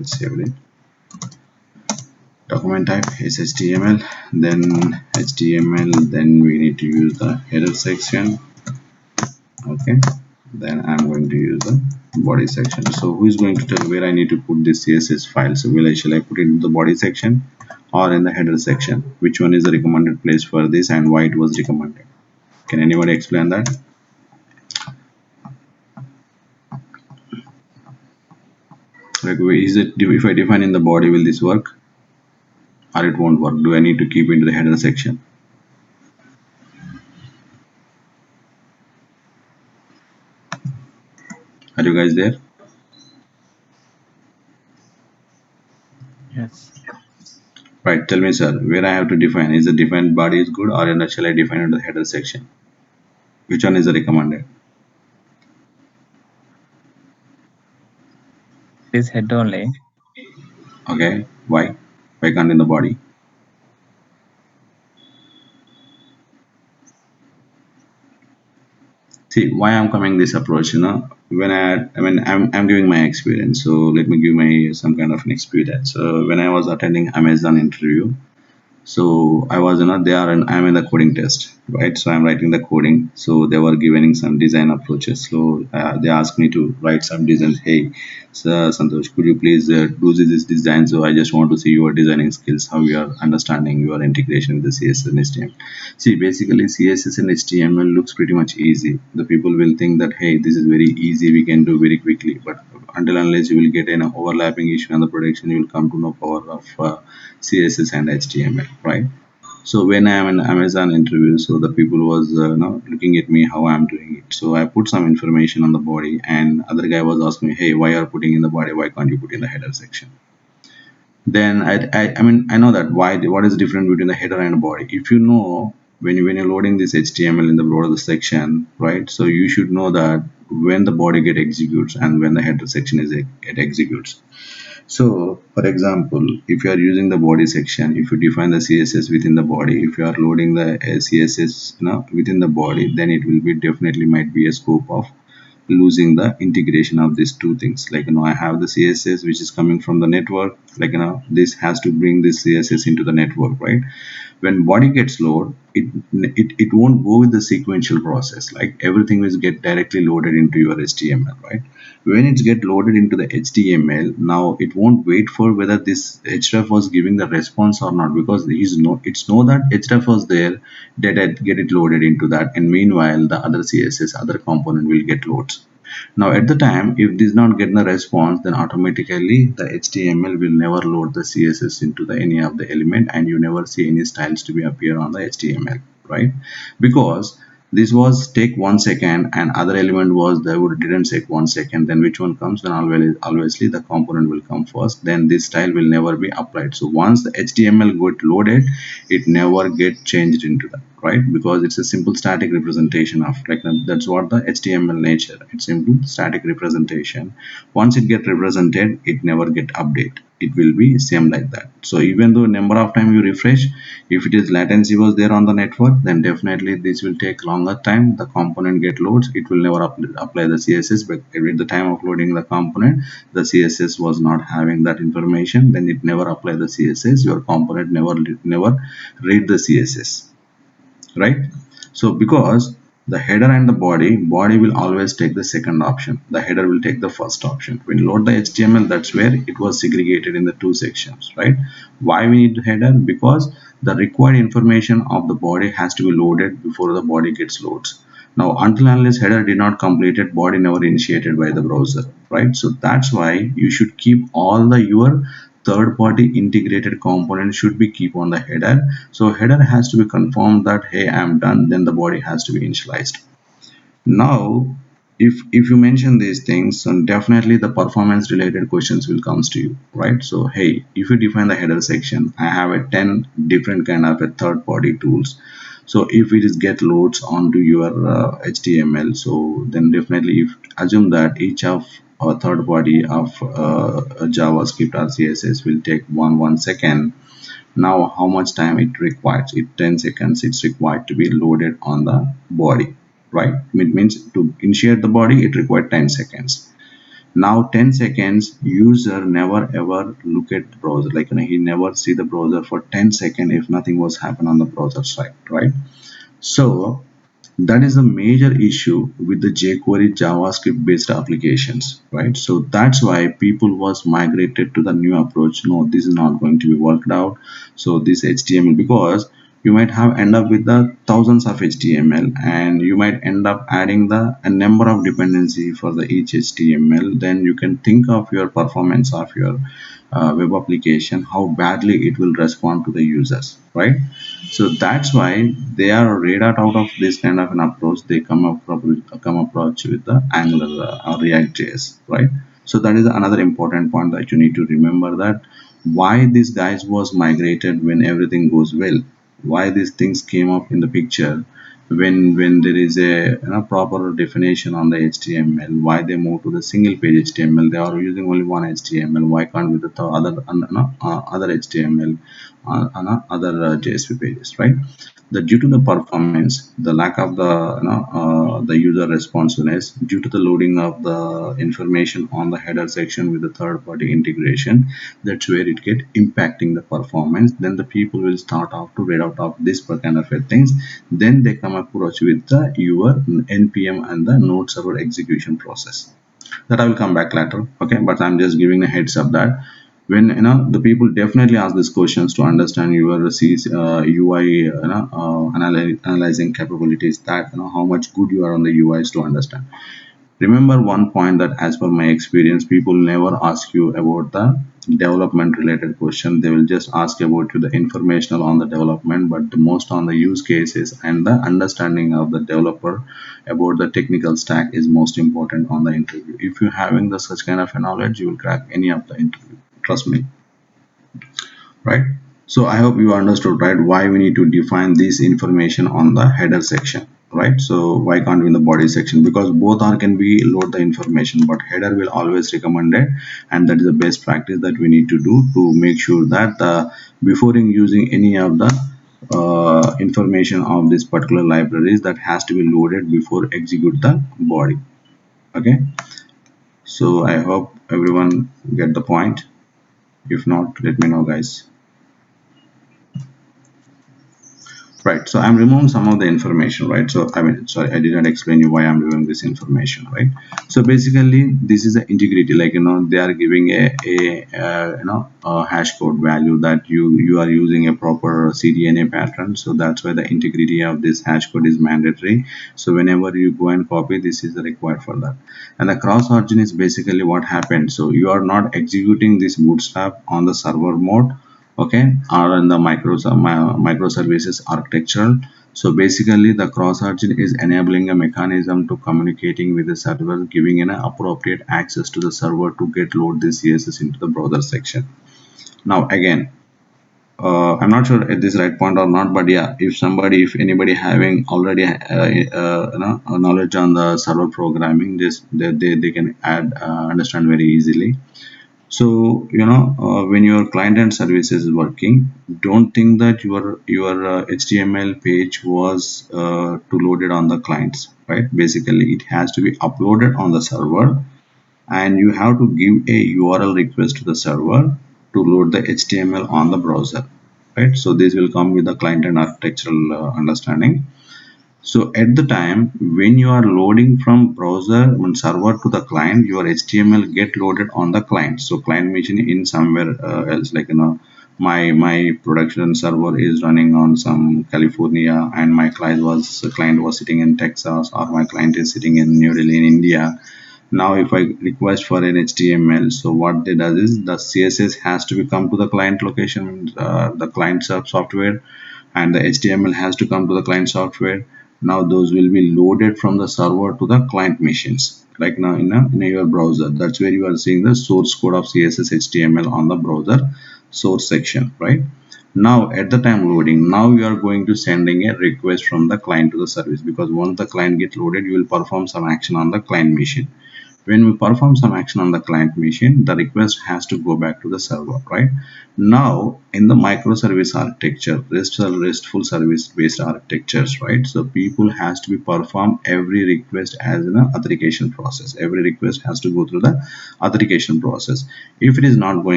save it. Document type is HTML, then HTML, then we need to use the header section. Okay, then I'm going to use the body section. So who is going to tell where I need to put this CSS file? So shall I put it in the body section or in the header section? Which one is the recommended place for this and why it was recommended? Can anybody explain that? Like, is it, if I define in the body, will this work or it won't work? Do I need to keep into the header section? Are you guys there? Yes. Right, tell me sir, where I have to define, is the defined body is good or shall I define into the header section? Which one is the recommended? This head only. Okay, why can't in the body? See why I'm coming this approach, when I'm giving my experience. So let me give my some kind of an experience. So when I was attending Amazon interview, so I was, I'm in the coding test, right? So I'm writing the coding. So they were giving some design approaches. So they asked me to write some designs. Hey, so Santosh, could you please do this design? So I just want to see your designing skills, how you are understanding your integration with the CSS and HTML. See, basically CSS and HTML looks pretty much easy. The people will think that, hey, this is very easy, we can do very quickly. But until unless you will get an overlapping issue in the production, you will come to know power of CSS and HTML, right? So when I am in Amazon interview, so the people was looking at me how I am doing it. So I put some information on the body, and other guy was asking me, hey, why you are putting in the body? Why can't you put in the header section? Then I know that what is the difference between the header and the body. If you know, when you're loading this HTML in the border section, right? So you should know that when the body get executes and when the header section is it executes. So, for example, if you are using the body section, if you define the CSS within the body, if you are loading the CSS within the body, then it will be definitely might be a scope of losing the integration of these two things. Like, I have the CSS which is coming from the network. Like, this has to bring this CSS into the network, right? When body gets loaded, it won't go with the sequential process. Like, everything will get directly loaded into your HTML, right? When it get loaded into the HTML, now it won't wait for whether this href was giving the response or not, because it's know that href was there, that get it loaded into that, and meanwhile the other CSS other component will get loads. Now at the time, if this not get the response, then automatically the HTML will never load the CSS into the any of the element, and you never see any styles to be appear on the HTML, right? Because this was take 1 second and other element was there would didn't take 1 second, then which one comes? Then obviously the component will come first, then this style will never be applied. So once the HTML got loaded, it never get changed into that, right? Because it's a simple static representation of, like, that's what the HTML nature, it's simple static representation. Once it get represented, it never get update, it will be same like that. So even though number of time you refresh, if it is latency was there on the network, then definitely this will take longer time. The component get loads, it will never apply the CSS, but at the time of loading the component, the CSS was not having that information, then it never apply the CSS, your component never read the CSS, right? So because the header and the body will always take the second option, the header will take the first option. When you load the HTML, that's where it was segregated in the two sections, right? Why we need the header? Because the required information of the body has to be loaded before the body gets loads. Now until unless header did not completed, body never initiated by the browser, right? So that's why you should keep all the your third-party integrated component should be keep on the header. So header has to be confirmed that, hey, I'm done, then the body has to be initialized. Now if you mention these things, then definitely the performance related questions will comes to you, right? So hey, if you define the header section, I have a 10 different kind of a third-party tools. So if it is get loads onto your HTML, so then definitely if assume that each of a third party of JavaScript or CSS will take one second. Now how much time it requires? It 10 seconds it's required to be loaded on the body, right? It means to initiate the body it required 10 seconds. Now 10 seconds user never ever look at the browser, like he never see the browser for 10 seconds if nothing was happen on the browser side, right? So that is a major issue with the jQuery JavaScript based applications, right? So that's why people was migrated to the new approach. No, this is not going to be worked out. So this HTML, because you might have end up with the thousands of HTML, and you might end up adding the a number of dependency for the each HTML. Then you can think of your performance of your web application, how badly it will respond to the users, right? So that's why they are radar out of this kind of an approach. They come approach with the Angular or React.js, right? So that is another important point that you need to remember, that why these guys was migrated when everything goes well, why these things came up in the picture when there is a proper definition on the HTML, why they move to the single page HTML. They are using only one HTML. Why can't with the other HTML other JSP pages, right? The due to the performance, the lack of the user responsiveness, due to the loading of the information on the header section with the third-party integration, that's where it get impacting the performance. Then the people will start off to read out of this kind of things. Then they come approach with the your npm and the node server execution process. That I will come back later, okay? But I'm just giving a heads up that when the people definitely ask these questions to understand your UI analyzing capabilities, that how much good you are on the UIs to understand. Remember one point, that as per my experience, people never ask you about the development related question. They will just ask about you the informational on the development, but the most on the use cases and the understanding of the developer about the technical stack is most important on the interview. If you're having the such kind of a knowledge, you will crack any of the interview. Trust me, right? So I hope you understood, right, why we need to define this information on the header section, right? So why can't we in the body section? Because both are can be load the information, but header will always recommended, and that is the best practice that we need to do to make sure that before using any of the information of this particular libraries, that has to be loaded before execute the body. Okay, so I hope everyone get the point. If not, let me know, guys. Right, so I'm removing some of the information, right? So I mean, sorry, I didn't explain you why I'm removing this information, right? So basically this is the integrity, like they are giving a hash code value that you are using a proper CDNA pattern. So that's why the integrity of this hash code is mandatory. So whenever you go and copy, this is required for that. And the cross origin is basically what happened. So you are not executing this bootstrap on the server mode, okay, or in the microservices architecture. So basically the cross origin is enabling a mechanism to communicating with the server, giving an appropriate access to the server to get load this CSS into the browser section. Now again, I'm not sure at this right point or not, but yeah, if anybody having already knowledge on the server programming, this they can add understand very easily. So when your client and services is working, don't think that your HTML page was to load it on the clients, right? Basically it has to be uploaded on the server, and you have to give a URL request to the server to load the HTML on the browser, right? So this will come with the client and architectural understanding. So at the time when you are loading from browser and server to the client, your HTML get loaded on the client. So client machine in somewhere else, like my production server is running on some California, and my client was sitting in Texas, or my client is sitting in New Delhi in India. Now if I request for an HTML, so what they does is the CSS has to be come to the client location, the client software, and the HTML has to come to the client software. Now those will be loaded from the server to the client machines, like now in your browser. That's where you are seeing the source code of CSS HTML on the browser source section, right? Now at the time loading, now you are going to sending a request from the client to the service, because once the client gets loaded, you will perform some action on the client machine. when we perform some action on the client machine, the request has to go back to the server, right? Now in the microservice architecture, RESTful service based architectures, right? So people has to be perform every request as an authentication process. Every request has to go through the authentication process. If it is not going